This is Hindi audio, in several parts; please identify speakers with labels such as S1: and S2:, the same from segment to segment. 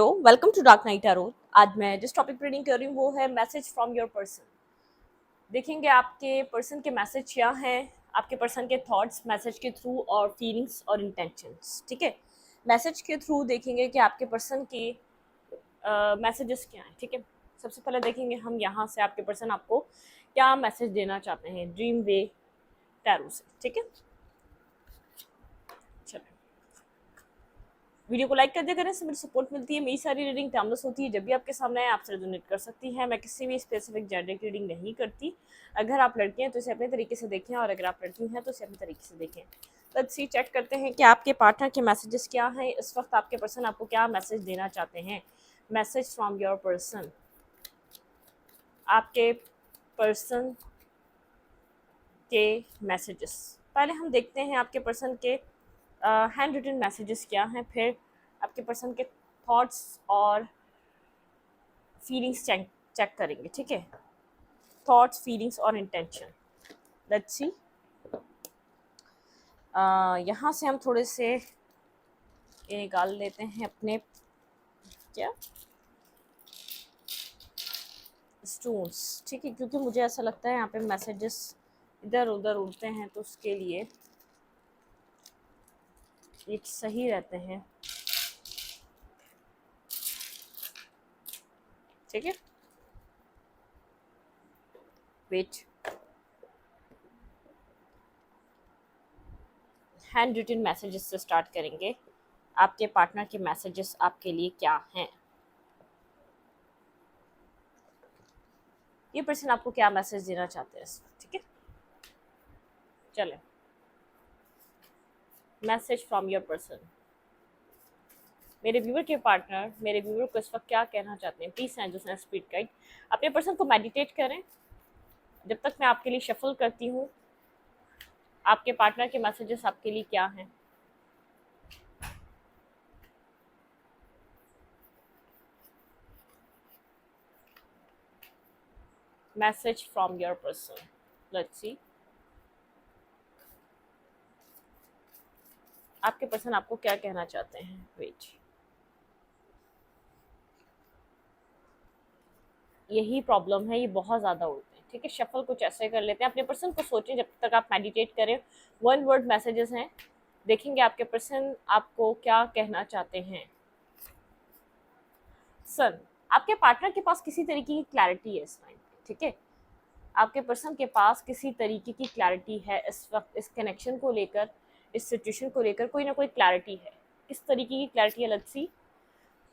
S1: Welcome to dark night tarot. आज मैं जिस टॉपिक पर रीडिंग कर रही हूँ वो है मैसेज फ्रॉम योर पर्सन। देखेंगे आपके पर्सन के मैसेज क्या हैं, आपके पर्सन के थॉट्स मैसेज के थ्रू और फीलिंग्स और इंटेंशंस। ठीक है, मैसेज के थ्रू देखेंगे कि आपके पर्सन के मैसेजेस क्या हैं। ठीक है, सबसे पहले देखेंगे हम यहाँ से आपके पर्सन आपको क्या मैसेज देना चाहते हैं ड्रीम वे टैरो से। ठीक है, चलो वीडियो को लाइक कर दिया करें, इससे मेरी सपोर्ट मिलती है। मेरी सारी रीडिंग टाइमलेस होती है, जब भी आपके सामने आए आपसे रेजोनेट कर सकती है। मैं किसी भी स्पेसिफिक जेंडर की रीडिंग नहीं करती। अगर आप लड़के हैं तो इसे अपने तरीके से देखें और अगर आप लड़की हैं तो इसे अपने तरीके से देखें। लेट्स सी, चेक करते हैं कि आपके पार्टनर के मैसेजेस क्या हैं इस वक्त। आपके पर्सन आपको क्या मैसेज देना चाहते हैं। मैसेज फ्रॉम योर पर्सन, आपके पर्सन के मैसेजेस। पहले हम देखते हैं आपके पर्सन के हैंड रिटन मैसेजेस क्या हैं, फिर आपके पर्सन के थॉट्स और फीलिंग्स चेक करेंगे। ठीक है, थॉट्स, फीलिंग्स और इंटेंशन। लेट्स सी, यहाँ से हम थोड़े से ये निकाल लेते हैं अपने क्या स्टोन्स। ठीक है, क्योंकि मुझे ऐसा लगता है यहाँ पे मैसेजेस इधर उधर उड़ते हैं तो उसके लिए ये सही रहते हैं। ठीक है, वेट, हैंड रिटन मैसेजेस से स्टार्ट करेंगे। आपके पार्टनर के मैसेजेस आपके लिए क्या हैं। ये पर्सन आपको क्या मैसेज देना चाहते हैं। ठीक है, चलें, मैसेज फ्रॉम योर पर्सन। मेरे व्यूवर के पार्टनर मेरे व्यूवर को इस वक्त क्या कहना चाहते हैं। Please send us speed guide. अपने पर्सन को मेडिटेट करें जब तक मैं आपके लिए शफल करती हूँ। आपके पार्टनर के मैसेजेस आपके लिए क्या हैं। Message from your person, let's see, आपके पर्सन आपको क्या कहना चाहते हैं। वेट, यही प्रॉब्लम है, ये बहुत ज़्यादा उड़ते हैं। ठीक है, शफल कुछ ऐसे कर लेते हैं। अपने पर्सन को सोचें जब तक आप मेडिटेट करें। वन वर्ड मैसेजेस हैं, देखेंगे आपके पर्सन आपको क्या कहना चाहते हैं। सन, आपके पार्टनर के पास किसी तरीके की क्लैरिटी है इस टाइम। ठीक है, आपके पर्सन के पास किसी तरीके की क्लैरिटी है इस वक्त, इस कनेक्शन को लेकर, इस सिचुएशन को लेकर कोई ना कोई क्लैरिटी है। किस तरीके की क्लैरिटी है। Let's see,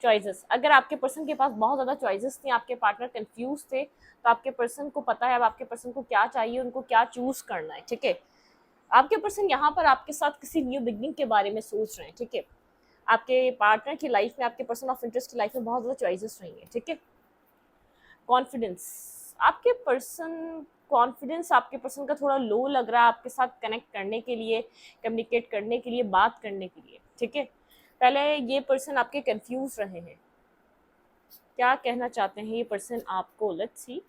S1: choices. अगर आपके पर्सन के पास बहुत ज़्यादा चॉइसेस थी, आपके पार्टनर कंफ्यूज थे, तो आपके पर्सन को पता है अब आपके पर्सन को क्या चाहिए, उनको क्या चूज करना है। ठीक है, आपके पर्सन यहाँ पर आपके साथ किसी न्यू बिगनिंग के बारे में सोच रहे हैं। ठीक है, आपके पार्टनर की लाइफ में, आपके पर्सन ऑफ इंटरेस्ट की लाइफ में बहुत ज़्यादा चॉइसेस रही हैं। ठीक है, कॉन्फिडेंस, आपके पर्सन कॉन्फिडेंस आपके पर्सन का थोड़ा लो लग रहा है आपके साथ कनेक्ट करने के लिए, कम्युनिकेट करने के लिए, बात करने के लिए। ठीक है, पहले ये पर्सन आपके कंफ्यूज रहे हैं, क्या कहना चाहते हैं ये पर्सन आपको। लेट्स सी,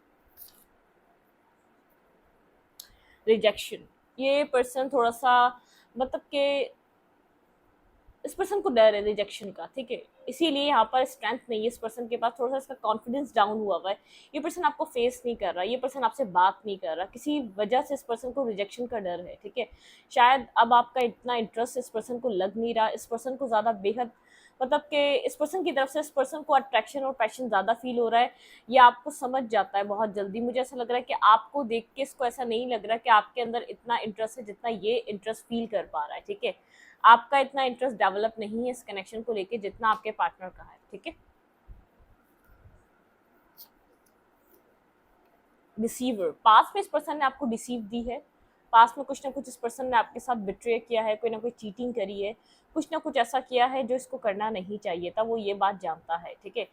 S1: रिजेक्शन, ये पर्सन थोड़ा सा मतलब कि इस पर्सन को डर है रिजेक्शन का। ठीक है, इसीलिए यहाँ पर स्ट्रेंथ नहीं है इस पर्सन के पास, थोड़ा सा इसका कॉन्फिडेंस डाउन हुआ हुआ है। ये पर्सन आपको फेस नहीं कर रहा, ये पर्सन आपसे बात नहीं कर रहा, किसी वजह से इस पर्सन को रिजेक्शन का डर है। ठीक है, शायद अब आपका इतना इंटरेस्ट इस पर्सन को लग नहीं रहा, इस पर्सन को ज़्यादा बेहद मतलब कि इस पर्सन की तरफ से इस पर्सन को अट्रैक्शन और पैशन ज़्यादा फील हो रहा है। ये आपको समझ जाता है बहुत जल्दी। मुझे ऐसा लग रहा है कि आपको देख के इसको ऐसा नहीं लग रहा कि आपके अंदर इतना इंटरेस्ट है जितना ये इंटरेस्ट फील कर पा रहा है। ठीक है, आपका इतना इंटरेस्ट डेवलप नहीं है इस कनेक्शन को लेके जितना आपके पार्टनर का है। ठीक है, डिसीवर, पास्ट में इस पर्सन ने आपको डिसीव दी है। पास्ट में कुछ ना कुछ इस पर्सन ने आपके साथ बिट्रे किया है, कोई ना कोई चीटिंग करी है, कुछ ना कुछ ऐसा किया है जो इसको करना नहीं चाहिए था, वो ये बात जानता है। ठीक है,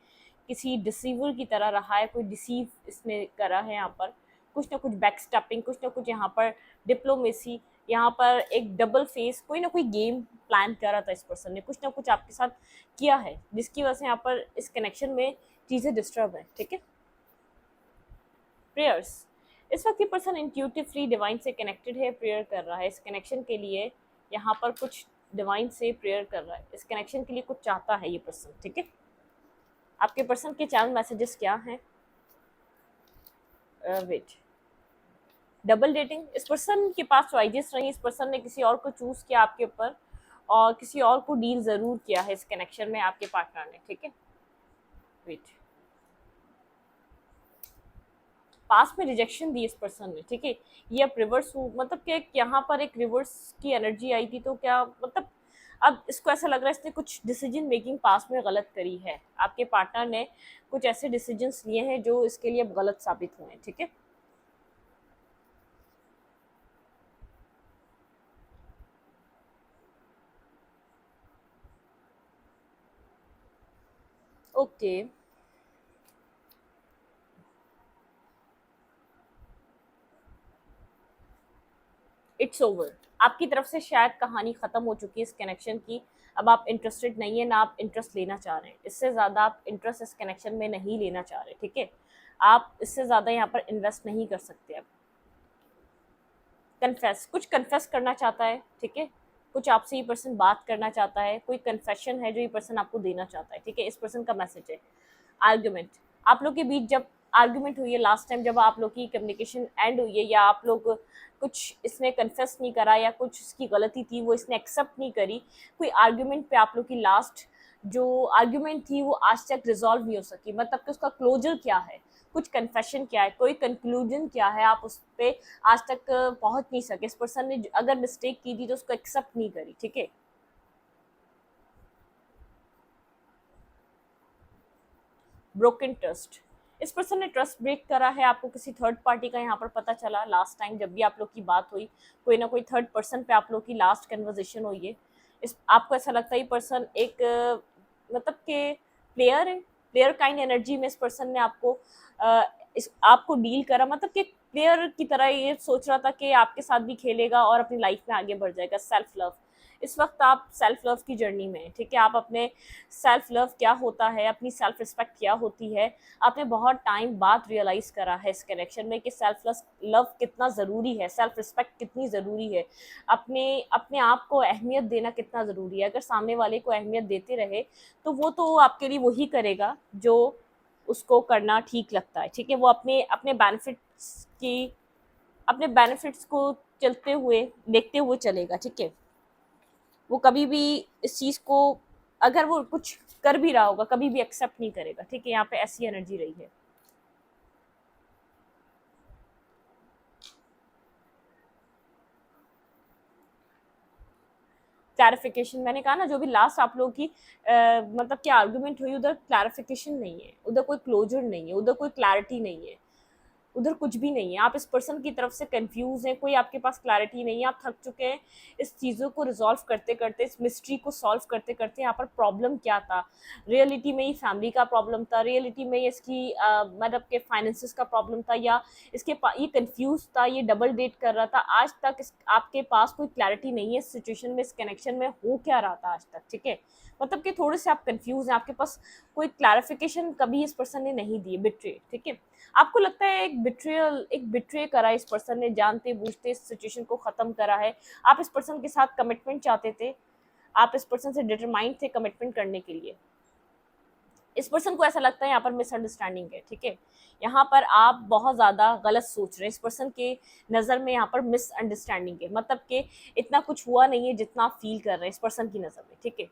S1: किसी डिसीवर की तरह रहा है, कोई डिसीव इसने करा है यहाँ पर, कुछ ना कुछ बैकस्टैपिंग, कुछ ना कुछ यहाँ पर डिप्लोमेसी, यहाँ पर एक डबल फेस, कोई ना कोई गेम प्लान करा था इस पर्सन ने, कुछ ना कुछ आपके साथ किया है जिसकी वजह से यहाँ पर इस कनेक्शन में चीज़ें डिस्टर्ब है। ठीक है, प्रेयर्स, इस वक्त ये पर्सन इंट्यूटिवली डिवाइन से कनेक्टेड है, प्रेयर कर रहा है इस कनेक्शन के लिए। यहाँ पर कुछ डिवाइन से प्रेयर कर रहा है, इस कनेक्शन के लिए कुछ चाहता है ये पर्सन। ठीक है, आपके पर्सन के चैनल मैसेजेस क्या हैं? वेट, डबल डेटिंग, इस पर्सन के पास चॉइसेस रही, इस पर्सन ने किसी और को चूज किया आपके ऊपर और किसी और को डील जरूर किया है इस कनेक्शन में आपके पार्टनर ने, ठीक है। वेट, पास में रिजेक्शन दी इस पर्सन ने, ठीक है। ये अब रिवर्स मतलब कि यहाँ पर एक रिवर्स की एनर्जी आई थी, तो क्या मतलब अब इसको ऐसा लग रहा है इसने कुछ डिसीजन मेकिंग पास में गलत करी है, आपके पार्टनर ने कुछ ऐसे डिसीजंस लिए हैं जो इसके लिए अब गलत साबित हुए हैं, ठीक है। ओके, इट्स ओवर, आपकी तरफ से शायद कहानी खत्म हो चुकी है इस कनेक्शन की। अब आप इंटरेस्टेड नहीं है, ना आप इंटरेस्ट लेना चाह रहे हैं, इससे ज़्यादा आप इंटरेस्ट इस कनेक्शन में नहीं लेना चाह रहे, ठीक है। आप इससे ज़्यादा यहाँ पर इन्वेस्ट नहीं कर सकते अब। कन्फेस, कुछ कन्फेस करना चाहता है, ठीक है। कुछ आपसे ये पर्सन बात करना चाहता है, कोई कन्फेशन है जो ये पर्सन आपको देना चाहता है, ठीक है। इस पर्सन का मैसेज है आर्ग्यूमेंट, आप लोग के बीच जब आर्ग्यूमेंट हुई है लास्ट टाइम, जब आप लोग की कम्युनिकेशन एंड हुई है, या आप लोग कुछ इसने कन्फेस नहीं करा या कुछ इसकी गलती थी वो इसने एक्सेप्ट नहीं करी, कोई आर्ग्यूमेंट पे आप लोग की लास्ट जो आर्ग्यूमेंट थी वो आज तक रिजॉल्व नहीं हो सकी, मतलब कि उसका क्लोजर क्या है, कुछ कन्फेशन क्या है, कोई कंक्लूजन क्या है, आप उस पर आज तक पहुंच नहीं सके। इस पर्सन ने अगर मिस्टेक की थी तो उसको एक्सेप्ट नहीं करी, ठीक है। ब्रोकन ट्रस्ट, इस पर्सन ने ट्रस्ट ब्रेक करा है, आपको किसी थर्ड पार्टी का यहाँ पर पता चला लास्ट टाइम जब भी आप लोग की बात हुई, कोई ना कोई थर्ड पर्सन पे आप लोग की लास्ट कन्वर्जेशन हुई है। इस आपको ऐसा लगता है ये पर्सन एक मतलब के प्लेयर है, प्लेयर काइंड एनर्जी में इस पर्सन ने आपको इस आपको डील करा, मतलब कि प्लेयर की तरह ये सोच रहा था कि आपके साथ भी खेलेगा और अपनी लाइफ में आगे बढ़ जाएगा। सेल्फ लव, इस वक्त आप सेल्फ लव की जर्नी में हैं, ठीक है। आप अपने सेल्फ लव क्या होता है, अपनी सेल्फ रिस्पेक्ट क्या होती है, आपने बहुत टाइम बाद रियलाइज़ करा है इस कनेक्शन में कि सेल्फ लव कितना ज़रूरी है, सेल्फ रिस्पेक्ट कितनी ज़रूरी है, अपने अपने आप को अहमियत देना कितना ज़रूरी है। अगर सामने वाले को अहमियत देते रहे तो वो तो आपके लिए वही करेगा जो उसको करना ठीक लगता है, ठीक है। वो अपने अपने बेनिफिट्स की अपने बेनिफिट्स को चलते हुए देखते हुए चलेगा, ठीक है। वो कभी भी इस चीज़ को अगर वो कुछ कर भी रहा होगा कभी भी एक्सेप्ट नहीं करेगा, ठीक है। यहाँ पे ऐसी एनर्जी रही है। क्लैरिफिकेशन, मैंने कहा ना जो भी लास्ट आप लोगों की मतलब कि आर्गुमेंट हुई उधर क्लैरिफिकेशन नहीं है, उधर कोई क्लोजर नहीं है, उधर कोई क्लैरिटी नहीं है, उधर कुछ भी नहीं है। आप इस पर्सन की तरफ से कंफ्यूज हैं, कोई आपके पास क्लैरिटी नहीं है, आप थक चुके हैं इस चीज़ों को रिजॉल्व करते करते, इस मिस्ट्री को सॉल्व करते करते। यहाँ पर प्रॉब्लम क्या था, रियलिटी में ही फैमिली का प्रॉब्लम था, रियलिटी में इसकी मतलब के फाइनेंसिस का प्रॉब्लम था, या ये कंफ्यूज था, ये डबल डेट कर रहा था। आज तक आपके पास कोई क्लैरिटी नहीं है इस सिचुएशन में, इस कनेक्शन में हो क्या रहा था आज तक, ठीक है। मतलब कि थोड़े से आप कंफ्यूज हैं, आपके पास कोई क्लैरिफिकेशन कभी इस पर्सन ने नहीं दी, बिट्रे, ठीक है। आपको लगता है एक बिट्रे करा इस पर्सन ने, जानते बूझते इस सिचुएशन को खत्म करा है। आप इस पर्सन के साथ कमिटमेंट चाहते थे, आप इस पर्सन से डिटरमाइंड थे कमिटमेंट करने के लिए। इस पर्सन को ऐसा लगता है यहाँ पर मिसअंडरस्टैंडिंग है, ठीक है। यहाँ पर आप बहुत ज़्यादा गलत सोच रहे हैं, इस पर्सन के नज़र में यहाँ पर मिसअंडरस्टैंडिंग है, मतलब कि इतना कुछ हुआ नहीं है जितना आप फील कर रहे हैं इस पर्सन की नज़र में, ठीक है।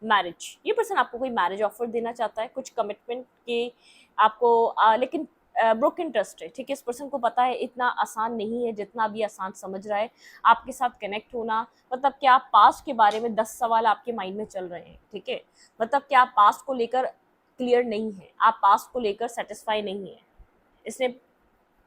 S1: मैरिज, ये पर्सन आपको कोई मैरिज ऑफर देना चाहता है, कुछ कमिटमेंट के आपको लेकिन ब्रोकन ट्रस्ट है, ठीक है। इस पर्सन को पता है इतना आसान नहीं है जितना अभी आसान समझ रहा है आपके साथ कनेक्ट होना। मतलब कि आप पास्ट के बारे में 10 सवाल आपके माइंड में चल रहे हैं, ठीक है। मतलब कि आप पास्ट को लेकर क्लियर नहीं है, आप पास्ट को लेकर सेटिस्फाई नहीं है। इसने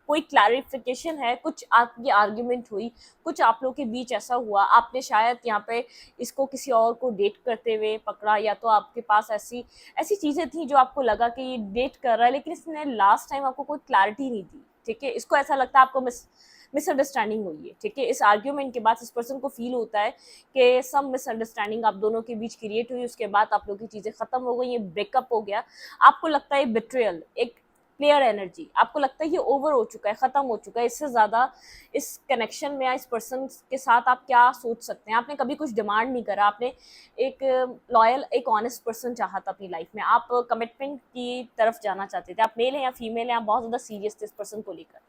S1: कोई क्लैरिफिकेशन है, कुछ आपकी आर्ग्यूमेंट हुई, कुछ आप लोगों के बीच ऐसा हुआ, आपने शायद यहाँ पे इसको किसी और को डेट करते हुए पकड़ा, या तो आपके पास ऐसी ऐसी चीज़ें थी जो आपको लगा कि ये डेट कर रहा है, लेकिन इसने लास्ट टाइम आपको कोई क्लैरिटी नहीं दी, ठीक है। इसको ऐसा लगता है आपको मिसअंडरस्टैंडिंग हुई है, ठीक है। इस आर्ग्यूमेंट के बाद इस पर्सन को फील होता है कि सम मिसअंडरस्टैंडिंग आप दोनों के बीच क्रिएट हुई, उसके बाद आप लोग की चीज़ें खत्म हो गई, ये ब्रेकअप हो गया। आपको लगता है बिट्रेयल, एक क्लियर एनर्जी, आपको लगता है ये ओवर हो चुका है, खत्म हो चुका है, इससे ज्यादा इस कनेक्शन में या इस पर्सन के साथ आप क्या सोच सकते हैं। आपने कभी कुछ डिमांड नहीं करा, आपने एक लॉयल, एक ऑनेस्ट पर्सन चाहा था अपनी लाइफ में, आप कमिटमेंट की तरफ जाना चाहते थे, आप मेल हैं या फीमेल हैं, आप बहुत ज्यादा सीरियस थे इस पर्सन को लेकर।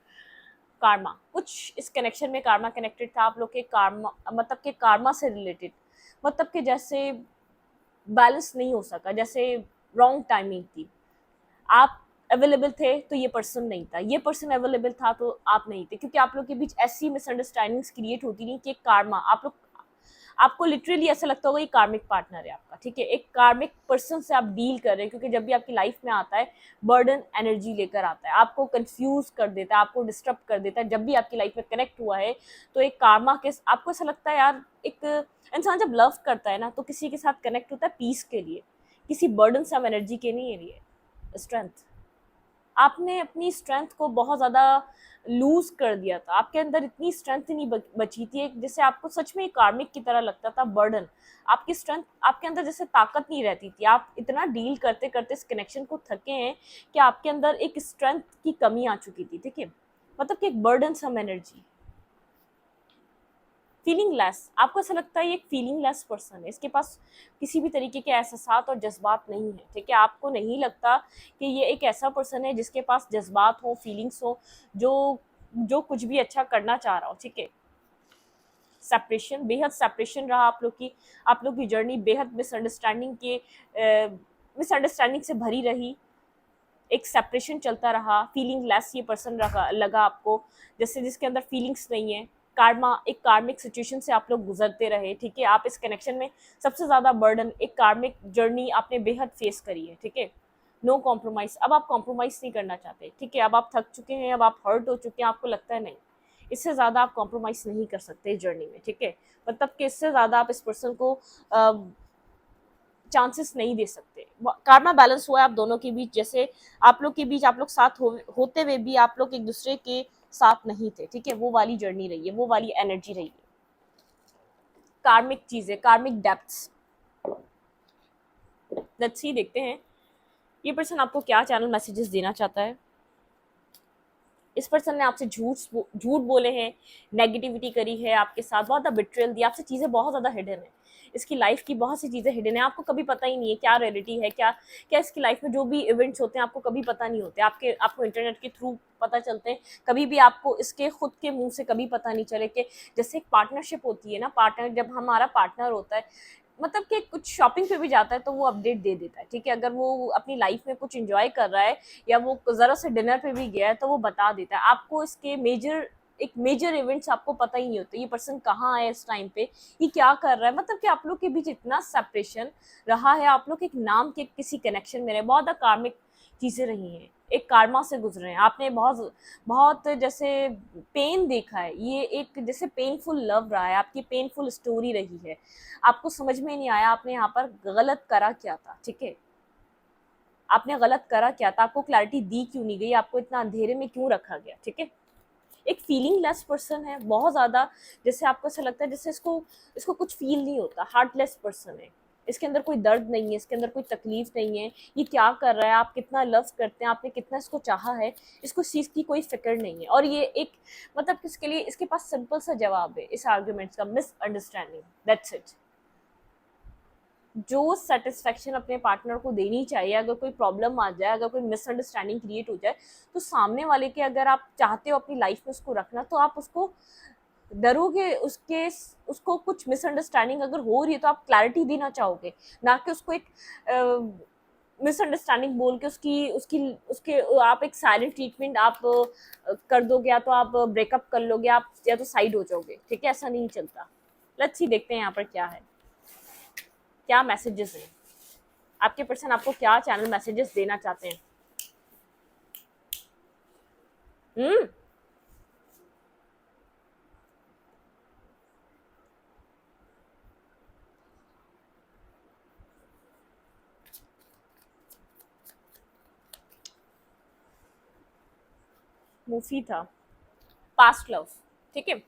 S1: कार्मा, कुछ इस कनेक्शन में कार्मा कनेक्टेड था, आप लोग के कार्मा मतलब के कार्मा से रिलेटेड, मतलब कि जैसे बैलेंस नहीं हो सका, जैसे रॉन्ग टाइमिंग थी, आप अवेलेबल थे तो ये पर्सन नहीं था, ये पर्सन अवेलेबल था तो आप नहीं थे, क्योंकि आप लोग के बीच ऐसी मिसअंडरस्टैंडिंग्स क्रिएट होती नहीं कि एक कार्मा, आप लोग, आपको लिटरली ऐसा लगता होगा ये कार्मिक पार्टनर है आपका, ठीक है, एक कार्मिक पर्सन से आप डील कर रहे हैं, क्योंकि जब भी आपकी लाइफ में आता है बर्डन एनर्जी लेकर आता है, आपको कंफ्यूज कर देता है, आपको डिस्टर्ब कर देता है। जब भी आपकी लाइफ में कनेक्ट हुआ है तो एक कार्मा के, आपको ऐसा लगता है यार, एक इंसान जब लव करता है ना तो किसी के साथ कनेक्ट होता है पीस के लिए, किसी बर्डन सम एनर्जी के नहीं लिए, स्ट्रेंथ। आपने अपनी स्ट्रेंथ को बहुत ज़्यादा लूज कर दिया था, आपके अंदर इतनी स्ट्रेंथ नहीं बची थी, एक जैसे आपको सच में कार्मिक की तरह लगता था बर्डन, आपकी स्ट्रेंथ, आपके अंदर जैसे ताकत नहीं रहती थी, आप इतना डील करते करते इस कनेक्शन को थके हैं कि आपके अंदर एक स्ट्रेंथ की कमी आ चुकी थी, ठीक है, मतलब कि एक burdensome energy. Feeling less, आपको ऐसा लगता है ये एक फीलिंग लेस पर्सन है, इसके पास किसी भी तरीके के एहसास और जज्बात नहीं है, ठीक है, आपको नहीं लगता कि ये एक ऐसा पर्सन है जिसके पास जज्बात हो, फीलिंग्स हो, जो जो कुछ भी अच्छा करना चाह रहा हो, ठीक है। सेपरेशन, बेहद सेपरेशन रहा आप लोग की जर्नी बेहद मिसअंडरस्टैंडिंग से भरी रही, एक सेपरेशन चलता रहा, फीलिंग लेस ये पर्सन लगा आपको, जैसे जिसके अंदर फीलिंग्स नहीं है, कार्मा, एक कार्मिक सिचुएशन से आप लोग गुजरते रहे, ठीक है, आप इस कनेक्शन में सबसे ज़्यादा बर्डन, एक कार्मिक जर्नी आपने बेहद फेस करी है, ठीक है। नो कॉम्प्रोमाइज़, अब आप कॉम्प्रोमाइज़ नहीं करना चाहते, ठीक है, अब आप थक चुके हैं, अब आप हर्ट हो चुके हैं, आपको लगता है नहीं, इससे ज़्यादा आप कॉम्प्रोमाइज़ नहीं कर सकते इस जर्नी में, ठीक है, मतलब कि इससे ज़्यादा आप इस पर्सन को चांसेस नहीं दे सकते। कार्मा बैलेंस हुआ है आप दोनों के बीच, जैसे आप लोग के बीच, आप लोग साथ होते हुए भी आप लोग एक दूसरे के साथ नहीं थे, ठीक है, वो वाली जर्नी रही है, वो वाली एनर्जी रही है। कार्मिक चीजें, कार्मिक डेप्थ्स, लेट्स सी, देखते हैं ये पर्सन आपको क्या चैनल मैसेजेस देना चाहता है। इस पर्सन ने आपसे झूठ बोले हैं, नेगेटिविटी करी है आपके साथ, बहुत ज़्यादा बिट्रेल दिया आपसे, चीज़ें बहुत ज़्यादा हिडन है, इसकी लाइफ की बहुत सी चीज़ें हिडन है, आपको कभी पता ही नहीं है क्या रियलिटी है, क्या क्या इसकी लाइफ में जो भी इवेंट्स होते हैं आपको कभी पता नहीं होते, आपको इंटरनेट के थ्रू पता चलते हैं, कभी भी आपको इसके खुद के मुंह से कभी पता नहीं चले कि जैसे एक पार्टनरशिप होती है ना, पार्टनर जब हमारा पार्टनर होता है, मतलब कि कुछ शॉपिंग पे भी जाता है तो वो अपडेट दे देता है, ठीक है, अगर वो अपनी लाइफ में कुछ एंजॉय कर रहा है या वो ज़रा से डिनर पे भी गया है तो वो बता देता है आपको, इसके मेजर इवेंट्स आपको पता ही नहीं होते, ये पर्सन कहाँ है इस टाइम पे, ये क्या कर रहा है, मतलब कि आप लोग के बीच इतना सेपरेशन रहा है, आप लोग एक नाम के किसी कनेक्शन में रहे, बहुत कार्मिक चीज़ें रही हैं, एक कार्मा से गुजरे हैं आपने, बहुत बहुत जैसे पेन देखा है, ये एक जैसे पेनफुल लव रहा है, आपकी पेनफुल स्टोरी रही है, आपको समझ में नहीं आया आपने यहाँ पर गलत करा क्या था, ठीक है, आपने गलत करा क्या था, आपको क्लैरिटी दी क्यों नहीं गई, आपको इतना अंधेरे में क्यों रखा गया, ठीक है। एक फीलिंग लेस पर्सन है, बहुत ज़्यादा, जैसे आपको ऐसा लगता है जैसे इसको इसको कुछ फील नहीं होता, हार्टलेस पर्सन है, इसके अंदर कोई दर्द नहीं है, इसके अंदर कोई तकलीफ नहीं है, ये क्या कर रहा है, आप कितना लव करते हैं, आपने कितना इसको चाहा है, इसको इस चीज़ की कोई फिक्र नहीं है, और ये एक मतलब किसके लिए, इसके पास सिंपल सा जवाब है इस आर्ग्यूमेंट्स का, मिसअंडरस्टैंडिंग, दैट्स इट। जो सेटिस्फेक्शन अपने पार्टनर को देनी चाहिए, अगर कोई प्रॉब्लम आ जाए, अगर कोई मिसअंडरस्टैंडिंग क्रिएट हो जाए, तो सामने वाले के, अगर आप चाहते हो अपनी लाइफ में उसको रखना, तो आप उसको डरोगे, उसको कुछ मिसअंडरस्टैंडिंग अगर हो रही है तो आप क्लैरिटी देना चाहोगे, ना कि उसको एक मिसअंडरस्टैंडिंग बोल के उसकी उसकी उसके आप एक साइलेंट ट्रीटमेंट आप कर दोगे, या तो आप ब्रेकअप कर लोगे, आप या तो साइड हो जाओगे, ठीक है, ऐसा नहीं चलता। लेट्स सी, देखते हैं यहाँ पर क्या है, क्या मैसेजेस हैं, आपके पर्सन आपको क्या चैनल मैसेजेस देना चाहते हैं। मूफी था पास्ट लव, ठीक है,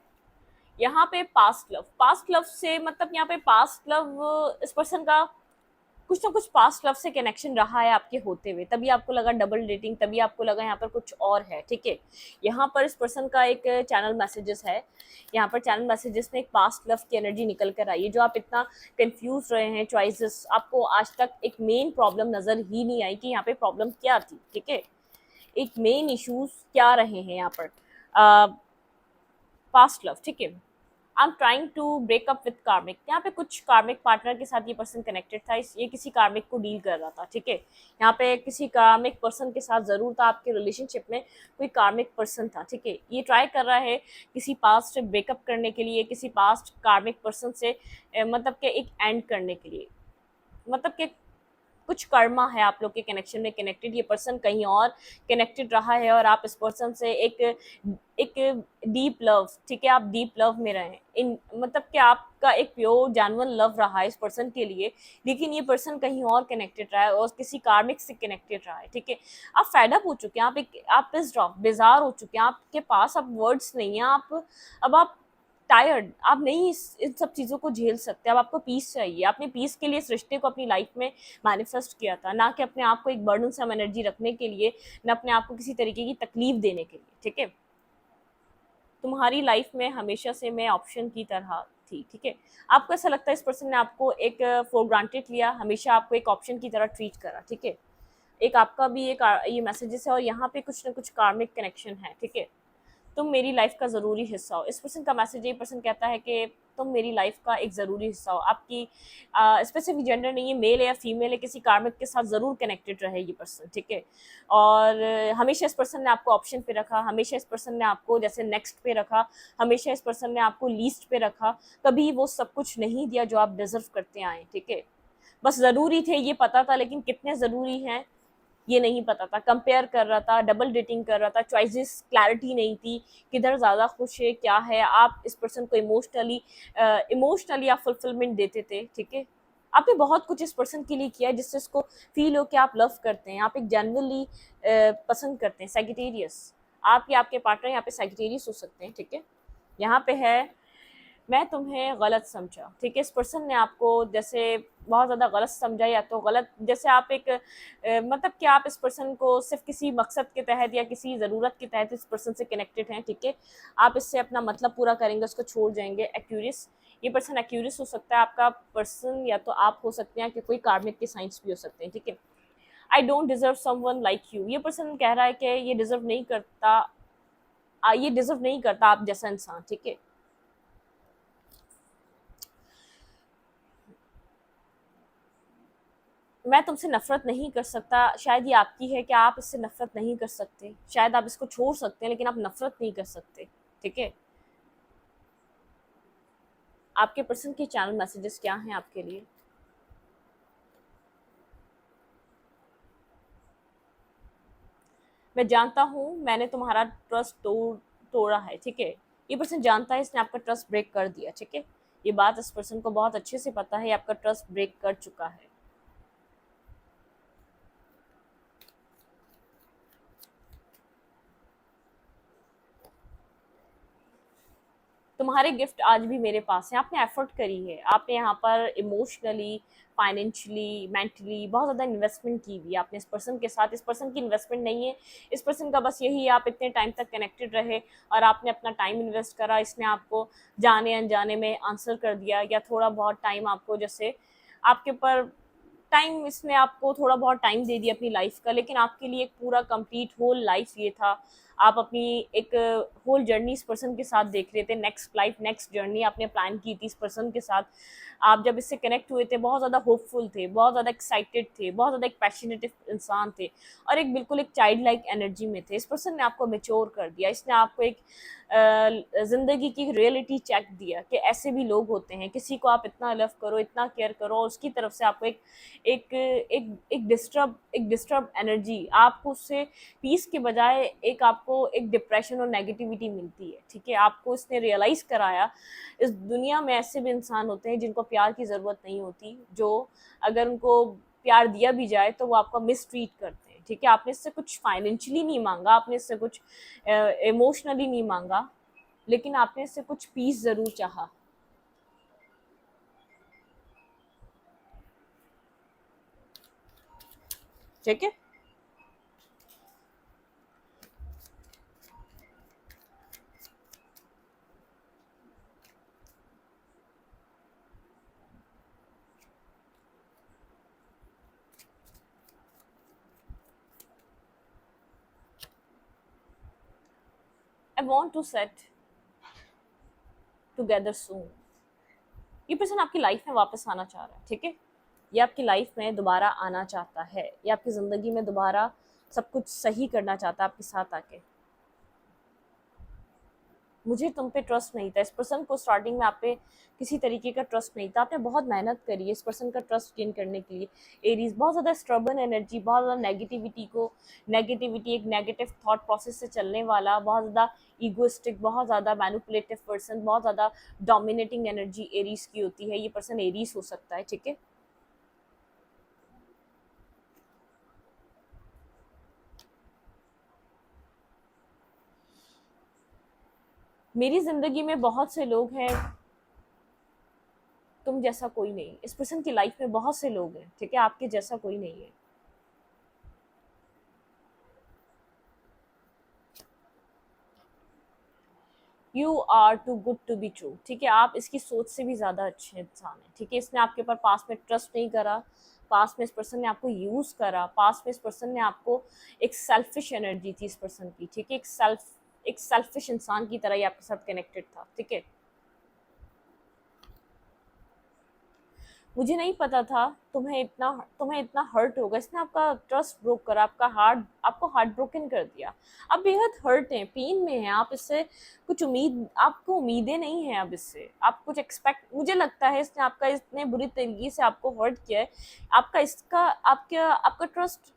S1: यहाँ पे पास्ट लव से मतलब यहाँ पे पास्ट लव इस पर्सन का कुछ ना कुछ पास्ट लव से कनेक्शन रहा है आपके होते हुए, तभी आपको लगा डबल डेटिंग, तभी आपको लगा यहाँ पर कुछ और है, ठीक है। यहाँ पर इस पर्सन का एक चैनल मैसेजेस है, यहाँ पर चैनल मैसेजेस में एक पास्ट लव की एनर्जी निकल कर आई है। जो आप इतना कंफ्यूज रहे हैं चॉइसेस, आपको आज तक एक मेन प्रॉब्लम नजर ही नहीं आई कि यहाँ पे प्रॉब्लम क्या थी, ठीक है। एक मेन इश्यूज क्या रहे हैं यहाँ पर, पास्ट लव, ठीक है। I am trying to break up with karmic, यहाँ पे कुछ कार्मिक पार्टनर के साथ ये पर्सन कनेक्टेड था, ये किसी कार्मिक को डील कर रहा था, ठीक है। यहाँ पे किसी कार्मिक पर्सन के साथ जरूर था, आपके रिलेशनशिप में कोई कार्मिक पर्सन था, ठीक है। ये ट्राई कर रहा है किसी पास्ट से ब्रेकअप करने के लिए, किसी पास्ट कार्मिक पर्सन से मतलब कि एक एंड करने के लिए, मतलब कि कुछ कर्मा है आप लोग के कनेक्शन में कनेक्टेड, ये पर्सन कहीं और कनेक्टेड रहा है और आप इस पर्सन से एक एक डीप लव, ठीक है, आप डीप लव में रहे इन, मतलब कि आपका एक प्योर जेन्युइन लव रहा है इस पर्सन के लिए, लेकिन ये पर्सन कहीं और कनेक्टेड रहा है और किसी कार्मिक से कनेक्टेड रहा है, ठीक है। आप फेड अप हो चुके हैं, आप पिस्ड ऑफ, बेजार हो चुके हैं, आपके पास अब वर्ड्स नहीं है, अब आप टायर्ड, आप नहीं इन सब चीज़ों को झेल सकते, अब आपको पीस चाहिए। आपने पीस के लिए इस रिश्ते को अपनी लाइफ में मैनिफेस्ट किया था, ना कि अपने आप को एक बर्डन सम एनर्जी रखने के लिए, ना अपने आप को किसी तरीके की तकलीफ देने के लिए, ठीक है। तुम्हारी लाइफ में हमेशा से मैं ऑप्शन की तरह थी, ठीक है। आपको ऐसा लगता है इस पर्सन ने आपको एक फॉर ग्रांटेड लिया, हमेशा आपको एक ऑप्शन की तरह ट्रीट करा, ठीक है। एक आपका भी एक ये मैसेजेस है और यहाँ पे कुछ ना कुछ कार्मिक कनेक्शन है, ठीक है। तुम मेरी लाइफ का ज़रूरी हिस्सा हो, इस पर्सन का मैसेज, ये पर्सन कहता है कि तुम मेरी लाइफ का एक ज़रूरी हिस्सा हो। आपकी स्पेसिफिक जेंडर नहीं है, मेल है या फीमेल है, किसी कार्मिक के साथ ज़रूर कनेक्टेड रहे ये पर्सन, ठीक है। और हमेशा इस पर्सन ने आपको ऑप्शन पे रखा, हमेशा इस पर्सन ने आपको जैसे नेक्स्ट पे रखा, हमेशा इस पर्सन ने आपको लीस्ट पे रखा, कभी वो सब कुछ नहीं दिया जो आप डिजर्व करते आए, ठीक है। बस ज़रूरी थे ये पता था, लेकिन कितने ज़रूरी हैं ये नहीं पता था। कंपेयर कर रहा था, डबल डेटिंग कर रहा था, चॉइसेस क्लैरिटी नहीं थी, किधर ज़्यादा खुश है क्या है। आप इस पर्सन को इमोशनली आप फुलफिलमेंट देते थे, ठीक है। आपने बहुत कुछ इस पर्सन के लिए किया है जिससे उसको फील हो कि आप लव करते हैं, आप एक जेन्युइनली पसंद करते हैं। सैजिटेरियस, आप या आपके पार्टनर यहाँ पे सैजिटेरियस हो सकते हैं, ठीक है। यहाँ पे है मैं तुम्हें गलत समझा, ठीक है। इस पर्सन ने आपको जैसे बहुत ज़्यादा गलत समझा, या तो गलत, जैसे आप एक मतलब कि आप इस पर्सन को सिर्फ किसी मकसद के तहत या किसी ज़रूरत के तहत इस पर्सन से कनेक्टेड हैं, ठीक है। आप इससे अपना मतलब पूरा करेंगे, उसको छोड़ जाएंगे। एक्यूरियस, ये पर्सन एक्यूरियस हो सकता है आपका पर्सन, या तो आप हो सकते हैं कि कोई कार्मिक के साइंस भी हो सकते हैं, ठीक है। I don't deserve someone like you, ये पर्सन कह रहा है कि ये डिजर्व नहीं करता, ये डिजर्व नहीं करता आप जैसा इंसान, ठीक है। मैं तुमसे नफरत नहीं कर सकता, शायद ये आपकी है कि आप इससे नफरत नहीं कर सकते, शायद आप इसको छोड़ सकते हैं लेकिन आप नफरत नहीं कर सकते, ठीक है। आपके पर्सन के चैनल मैसेजेस क्या हैं आपके लिए? मैं जानता हूँ मैंने तुम्हारा ट्रस्ट तोड़ा है, ठीक है। ये पर्सन जानता है इसने आपका ट्रस्ट ब्रेक कर दिया, ठीक है। ये बात इस पर्सन को बहुत अच्छे से पता है, ये आपका ट्रस्ट ब्रेक कर चुका है। तुम्हारे गिफ्ट आज भी मेरे पास हैं, आपने एफर्ट करी है, आपने यहाँ पर इमोशनली, फाइनेंशियली, मेंटली बहुत ज़्यादा इन्वेस्टमेंट की हुई है आपने इस पर्सन के साथ। इस पर्सन की इन्वेस्टमेंट नहीं है, इस पर्सन का बस यही है आप इतने टाइम तक कनेक्टेड रहे और आपने अपना टाइम इन्वेस्ट करा, इसने आपको जाने अनजाने में आंसर कर दिया, या थोड़ा बहुत टाइम आपको जैसे आपके ऊपर टाइम, इसने आपको थोड़ा बहुत टाइम दे दिया अपनी लाइफ का, लेकिन आपके लिए एक पूरा कंप्लीट होल लाइफ ये था। आप अपनी एक होल जर्नी इस पर्सन के साथ देख रहे थे, नेक्स्ट लाइफ नेक्स्ट जर्नी आपने प्लान की थी इस पर्सन के साथ। आप जब इससे कनेक्ट हुए थे बहुत ज़्यादा होपफुल थे, बहुत ज़्यादा एक्साइटेड थे, बहुत ज़्यादा एक पैशनेट इंसान थे और एक बिल्कुल एक चाइल्ड लाइक एनर्जी में थे। इस पर्सन ने आपको मेच्योर कर दिया, इसने आपको एक ज़िंदगी की रियलिटी चेक दिया कि ऐसे भी लोग होते हैं, किसी को आप इतना लव करो, इतना केयर करो और उसकी तरफ से आपको एक डिस्टर्ब एनर्जी, आपको उससे पीस के बजाय एक आपको एक डिप्रेशन और नेगेटिविटी मिलती है, ठीक है। आपको इसने रियलाइज कराया इस दुनिया में ऐसे भी इंसान होते हैं जिनको प्यार की ज़रूरत नहीं होती, जो अगर उनको प्यार दिया भी जाए तो वो आपका मिस ट्रीट करते हैं, ठीक है। आपने इससे कुछ फाइनेंशियली नहीं मांगा, आपने इससे कुछ इमोशनली नहीं मांगा, लेकिन आपने इससे कुछ पीस ज़रूर चाहा। ठीक है। I want to set together soon. ये पर्सन आपकी लाइफ में वापस आना चाह रहा है, ठीक है। ये आपकी लाइफ में दोबारा आना चाहता है, ये आपकी ज़िंदगी में दोबारा सब कुछ सही करना चाहता है आपके साथ आके। मुझे तुम पे ट्रस्ट नहीं था, इस पर्सन को स्टार्टिंग में आप पे किसी तरीके का ट्रस्ट नहीं था। आपने बहुत मेहनत करी है इस पर्सन का ट्रस्ट गेन करने के लिए। एरीज बहुत ज़्यादा स्ट्रबन एनर्जी, बहुत ज़्यादा नेगेटिविटी, एक नेगेटिव थॉट प्रोसेस से चलने वाला, बहुत ज़्यादा ईगोइस्टिक, बहुत ज़्यादा मैनिपुलेटिव पर्सन, बहुत ज़्यादा डोमिनेटिंग एनर्जी एरीज की होती है। ये पर्सन एरीज हो सकता है, ठीक है। मेरी ज़िंदगी में बहुत से लोग हैं, तुम जैसा कोई नहीं। इस पर्सन की लाइफ में बहुत से लोग हैं, ठीक है, आपके जैसा कोई नहीं है। You are too good to be true, ठीक है। आप इसकी सोच से भी ज़्यादा अच्छे इंसान हैं, ठीक है। इसने आपके ऊपर पास में ट्रस्ट नहीं करा, पास में इस पर्सन ने आपको यूज़ करा, पास में इस पर्सन ने आपको, एक सेल्फिश एनर्जी थी इस पर्सन की, ठीक है। एक सेल्फिश इंसान की तरह ही आपके साथ कनेक्टेड था, ठीक है। मुझे नहीं पता था तुम्हें इतना हर्ट होगा। इसने आपका ट्रस्ट ब्रोक करा, आपको हार्ट ब्रोकन कर दिया। आप बेहद हर्ट हैं, पेन में हैं आप। इससे कुछ आपको उम्मीदें नहीं हैं अब इससे। आप कुछ एक्सपेक्ट, मुझे लगता है इसने आपका इतने बुरी तरीके से आपको हर्ट किया है। आपका ट्रस्ट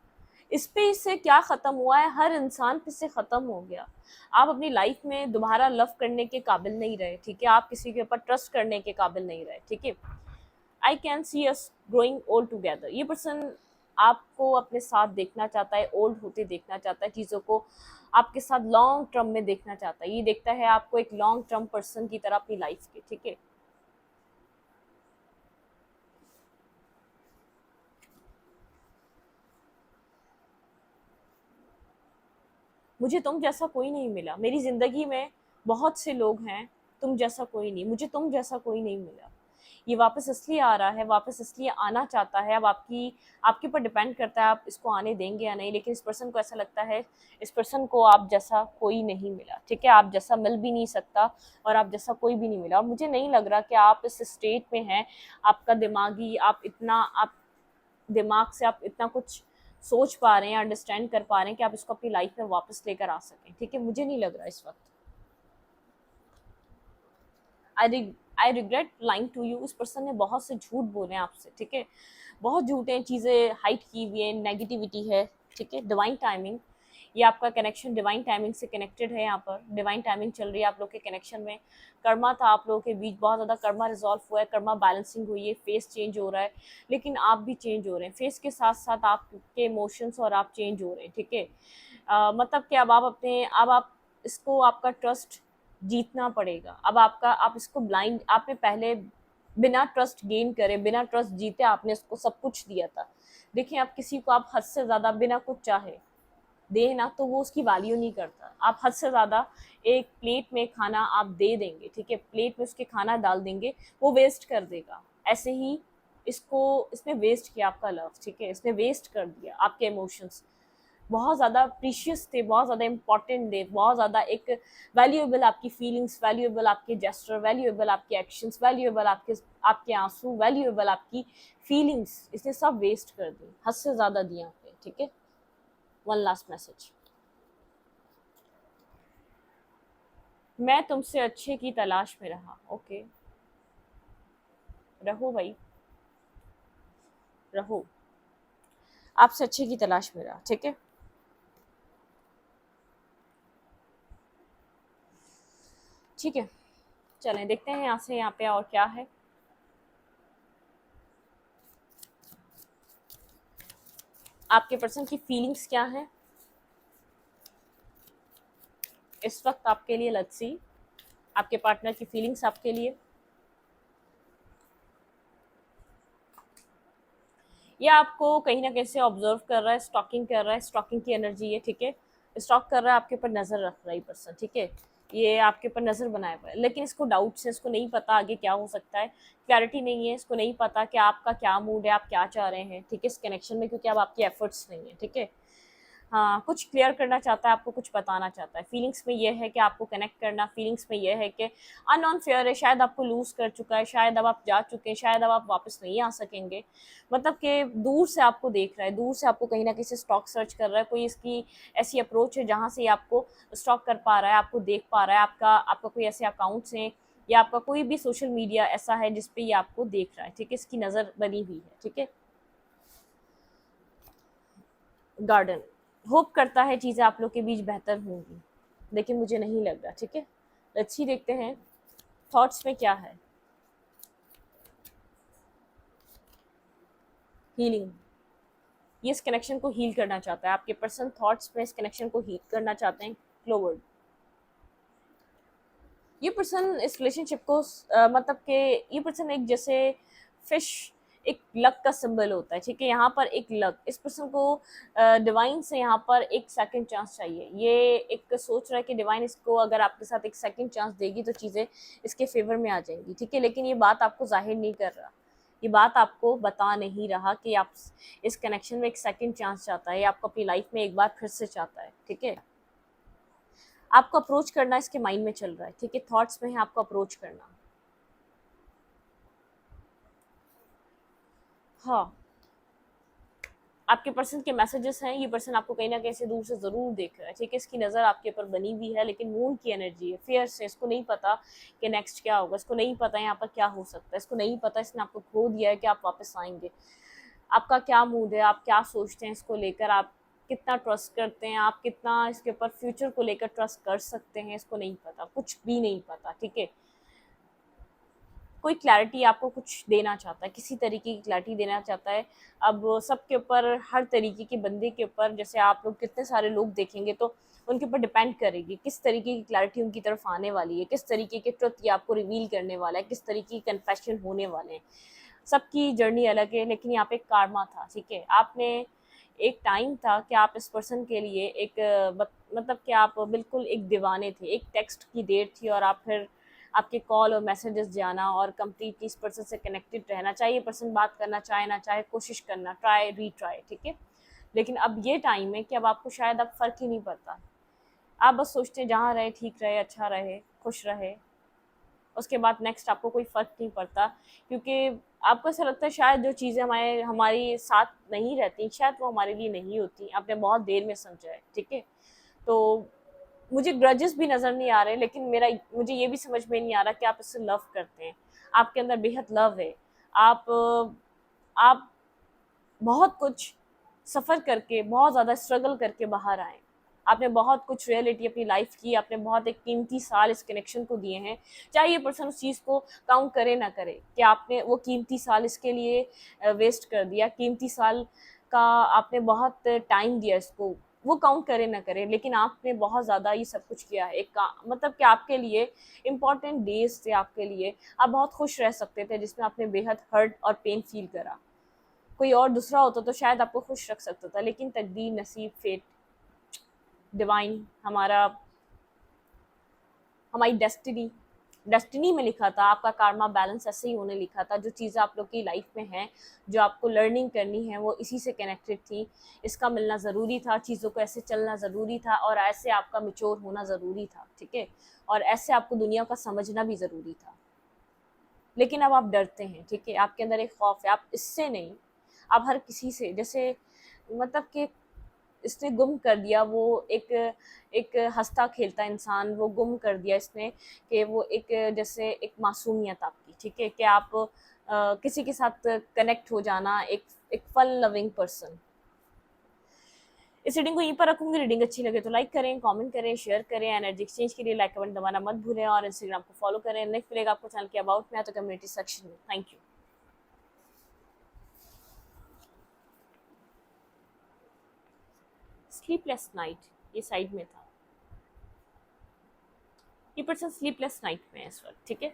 S1: इस पे इससे क्या ख़त्म हुआ है, हर इंसान पे से ख़त्म हो गया। आप अपनी लाइफ में दोबारा लव करने के काबिल नहीं रहे, ठीक है। आप किसी के ऊपर ट्रस्ट करने के काबिल नहीं रहे, ठीक है। I can see us growing old together. ये पर्सन आपको अपने साथ देखना चाहता है, ओल्ड होते देखना चाहता है, चीज़ों को आपके साथ लॉन्ग टर्म में देखना चाहता है। ये देखता है आपको एक लॉन्ग टर्म पर्सन की तरह अपनी लाइफ के, ठीक है। मुझे तुम जैसा कोई नहीं मिला मेरी ज़िंदगी में। बहुत से लोग हैं, तुम जैसा कोई नहीं, मुझे तुम जैसा कोई नहीं मिला। ये वापस इसलिए आ रहा है, वापस इसलिए आना चाहता है। अब आपके ऊपर डिपेंड करता है आप इसको आने देंगे या नहीं। लेकिन इस पर्सन को ऐसा लगता है, इस पर्सन को आप जैसा कोई नहीं मिला, ठीक है। आप जैसा मिल भी नहीं सकता और आप जैसा कोई भी नहीं मिला। और मुझे नहीं लग रहा कि आप इस स्टेट में हैं, आपका दिमागी आप दिमाग से आप इतना कुछ सोच पा रहे हैं, अंडरस्टैंड कर पा रहे हैं कि आप इसको अपनी लाइफ में वापस लेकर आ सकें, ठीक है। मुझे नहीं लग रहा इस वक्त। I regret lying to you. इस पर्सन ने बहुत से झूठ बोले हैं आपसे, ठीक है। बहुत झूठे चीज़ें हाइड की हुई है, नेगेटिविटी है, ठीक है। डिवाइन टाइमिंग, ये आपका कनेक्शन डिवाइन टाइमिंग से कनेक्टेड है। यहाँ पर डिवाइन टाइमिंग चल रही है आप लोग के कनेक्शन में। कर्मा था आप लोगों के बीच, बहुत ज़्यादा कर्मा रिजॉल्व हुआ है, कर्मा बैलेंसिंग हुई है, फेस चेंज हो रहा है। लेकिन आप भी चेंज हो रहे हैं, फेस के साथ साथ आपके इमोशंस और आप चेंज हो रहे हैं, ठीक है। मतलब कि अब आप इसको, आपका ट्रस्ट जीतना पड़ेगा। अब आप इसको ब्लाइंड, आपने पहले बिना ट्रस्ट गेन करे, बिना ट्रस्ट जीते आपने इसको सब कुछ दिया था। देखिए, आप किसी को आप हद से ज़्यादा बिना कुछ चाहे दे ना, तो वो उसकी वैल्यू नहीं करता। आप हद से ज़्यादा एक प्लेट में खाना आप दे देंगे, ठीक है, प्लेट में उसके खाना डाल देंगे, वो वेस्ट कर देगा। ऐसे ही इसने वेस्ट किया आपका लव, ठीक है। इसने वेस्ट कर दिया आपके इमोशंस। बहुत ज़्यादा प्रीशियस थे, बहुत ज़्यादा इंपॉर्टेंट थे, बहुत ज़्यादा एक वैल्यूएबल आपकी फीलिंग्स, वैल्यूएबल आपके जेस्चर, वैल्यूएबल आपके एक्शंस, वैल्यूएबल आपके आंसू, वैल्यूएबल आपकी फीलिंग्स, इसने सब वेस्ट कर दी, हद से ज़्यादा दिया आपने, ठीक है। वन लास्ट मैसेज, मैं तुमसे अच्छे की तलाश में रहा। ओके, रहो भाई, रहो, आपसे अच्छे की तलाश में रहा, ठीक है। ठीक है, चलें देखते हैं यहाँ से यहाँ पे और क्या है। आपके पर्सन की फीलिंग्स क्या है इस वक्त आपके लिए। लेट्स सी, आपके पार्टनर की फीलिंग्स आपके लिए। ये आपको कहीं ना कहीं से ऑब्जर्व कर रहा है, स्टॉकिंग कर रहा है, स्टॉकिंग की एनर्जी है, ठीक है। स्टॉक कर रहा है, आपके ऊपर नज़र रख रहा है पर्सन, ठीक है। ये आपके ऊपर नज़र बनाए हुआ है, लेकिन इसको डाउट्स है, इसको नहीं पता आगे क्या हो सकता है, क्लैरिटी नहीं है, इसको नहीं पता कि आपका क्या मूड है, आप क्या चाह रहे हैं, ठीक है, इस कनेक्शन में, क्योंकि अब आपकी एफर्ट्स नहीं है, ठीक है। हाँ, कुछ क्लियर करना चाहता है, आपको कुछ बताना चाहता है। फीलिंग्स में ये है कि आपको कनेक्ट करना, फीलिंग्स में ये है कि अननोन फेयर है, शायद आपको लूज़ कर चुका है, शायद अब आप जा चुके हैं, शायद अब आप वापस नहीं आ सकेंगे। मतलब कि दूर से आपको देख रहा है, दूर से आपको कहीं न कहीं से स्टॉक सर्च कर रहा है, कोई इसकी ऐसी अप्रोच है जहाँ से ये आपको स्टॉक कर पा रहा है, आपको देख पा रहा है, आपका आपका कोई ऐसे अकाउंट्स हैं या आपका कोई भी सोशल मीडिया ऐसा है जिस पे ये आपको देख रहा है, ठीक है? इसकी नज़र बनी हुई है, ठीक है? गार्डन होप करता है चीज़ें आप लोग के बीच बेहतर होंगी, लेकिन मुझे नहीं लग रहा, ठीक है। लेट्स ही देखते हैं थॉट्स में क्या है। हीलिंग, ये इस कनेक्शन को हील करना चाहता है, आपके पर्सन थॉट्स में इस कनेक्शन को हील करना चाहते हैं। क्लोवर्ड, ये पर्सन इस रिलेशनशिप को मतलब कि ये पर्सन एक जैसे फिश, एक लक का सिंबल होता है, ठीक है। यहाँ पर एक लक, इस पर्सन को डिवाइन से यहाँ पर एक सेकंड चांस चाहिए। ये एक सोच रहा है कि डिवाइन इसको अगर आपके साथ एक सेकंड चांस देगी तो चीज़ें इसके फेवर में आ जाएंगी, ठीक है। लेकिन ये बात आपको जाहिर नहीं कर रहा, ये बात आपको बता नहीं रहा कि आप इस कनेक्शन में एक सेकंड चांस चाहता है, या आपको अपनी लाइफ में एक बार फिर से चाहता है, ठीक है। आपको अप्रोच करना इसके माइंड में चल रहा है, ठीक है। थॉट्स में है आपको अप्रोच करना। हाँ, आपके पर्सन के मैसेजेस हैं, ये पर्सन आपको कहीं ना कहीं से दूर से ज़रूर देख रहा है, ठीक है। इसकी नज़र आपके ऊपर बनी हुई है, लेकिन मून की एनर्जी है, फियर से, इसको नहीं पता कि नेक्स्ट क्या होगा, इसको नहीं पता यहाँ पर क्या हो सकता है, इसको नहीं पता इसने आपको खो दिया है कि आप वापस आएंगे। आपका क्या मूड है, आप क्या सोचते हैं इसको लेकर, आप कितना ट्रस्ट करते हैं, आप कितना इसके ऊपर फ्यूचर को लेकर ट्रस्ट कर सकते हैं, इसको नहीं पता, कुछ भी नहीं पता, ठीक है। कोई क्लैरिटी आपको कुछ देना चाहता है, किसी तरीके की क्लैरिटी देना चाहता है। अब सबके ऊपर, हर तरीके के बंदे के ऊपर, जैसे आप लोग कितने सारे लोग देखेंगे तो उनके ऊपर डिपेंड करेगी किस तरीके की क्लैरिटी उनकी तरफ आने वाली है, किस तरीके के ट्रुथ ये आपको रिवील करने वाला है, किस तरीके की कन्फेशन होने वाले हैं। सबकी जर्नी अलग है, लेकिन यहाँ पे एक कारमा था, ठीक है। आपने एक टाइम था कि आप इस पर्सन के लिए एक मतलब कि आप बिल्कुल एक दीवाने थे, एक टेक्स्ट की देर थी और आप फिर आपके कॉल और मैसेजेस जाना और कंप्लीटली इस पर्सन से कनेक्टेड रहना, चाहे ये पर्सन बात करना चाहे ना चाहे, कोशिश करना, ट्राई रीट्राई, ठीक है। लेकिन अब ये टाइम है कि अब आपको शायद अब फ़र्क ही नहीं पड़ता, आप बस सोचते हैं जहाँ रहे ठीक रहे, अच्छा रहे, खुश रहे, उसके बाद नेक्स्ट आपको कोई फ़र्क नहीं पड़ता, क्योंकि आपको ऐसा लगता है शायद जो चीज़ें हमारे हमारी साथ नहीं रहती, शायद वो हमारे लिए नहीं होती, आपने बहुत देर में समझा है, ठीक है। तो मुझे ग्रजेस भी नज़र नहीं आ रहे, लेकिन मेरा मुझे ये भी समझ में नहीं आ रहा कि आप इससे लव करते हैं, आपके अंदर बेहद लव है। आप आप बहुत कुछ सफ़र करके, बहुत ज़्यादा स्ट्रगल करके बाहर आए। आपने बहुत कुछ रियलिटी अपनी लाइफ की, आपने बहुत एक कीमती साल इस कनेक्शन को दिए हैं। चाहे ये पर्सन उस चीज़ को काउंट करे ना करे कि आपने वो कीमती साल इसके लिए वेस्ट कर दिया, कीमती साल का आपने बहुत टाइम दिया इसको, वो काउंट करे ना करे, लेकिन आपने बहुत ज़्यादा ये सब कुछ किया है। एक का मतलब कि आपके लिए इम्पोर्टेंट डेज़ थे आपके लिए, आप बहुत खुश रह सकते थे जिसमें आपने बेहद हर्ट और पेन फील करा। कोई और दूसरा होता तो शायद आपको खुश रख सकता था, लेकिन तकदीर, नसीब, फेट, डिवाइन, हमारी डेस्टिनी, डेस्टिनी में लिखा था, आपका कार्मा बैलेंस ऐसे ही होने लिखा था। जो चीज़ें आप लोग की लाइफ में हैं, जो आपको लर्निंग करनी है, वो इसी से कनेक्टेड थी। इसका मिलना ज़रूरी था, चीज़ों को ऐसे चलना ज़रूरी था, और ऐसे आपका मिच्योर होना ज़रूरी था, ठीक है। और ऐसे आपको दुनिया का समझना भी ज़रूरी था। लेकिन अब आप डरते हैं, ठीक है, आपके अंदर एक खौफ है, आप इससे नहीं, आप हर किसी से, जैसे मतलब कि इसने गुम कर दिया वो एक एक हँसता खेलता इंसान, वो गुम कर दिया इसने, कि वो एक जैसे एक मासूमियत आपकी, ठीक है, कि आप किसी के साथ कनेक्ट हो जाना, एक फन लविंग पर्सन। इस रीडिंग को यहीं पर रखूंगी। रीडिंग अच्छी लगे तो लाइक करें, कमेंट करें, शेयर करें। एनर्जी एक्सचेंज के लिए लाइक कमेंट दबाना मत भूलें, और इंस्टाग्राम को फॉलो करें। नेक्स्ट मिलेगा आपको चैनल के अबाउट में, तो कम्युनिटी सेक्शन में। Thank you. स्लीपलेस नाइट, ये साइड में था, ये पर्सन स्लीपलेस नाइट में है इस वक्त, ठीक है।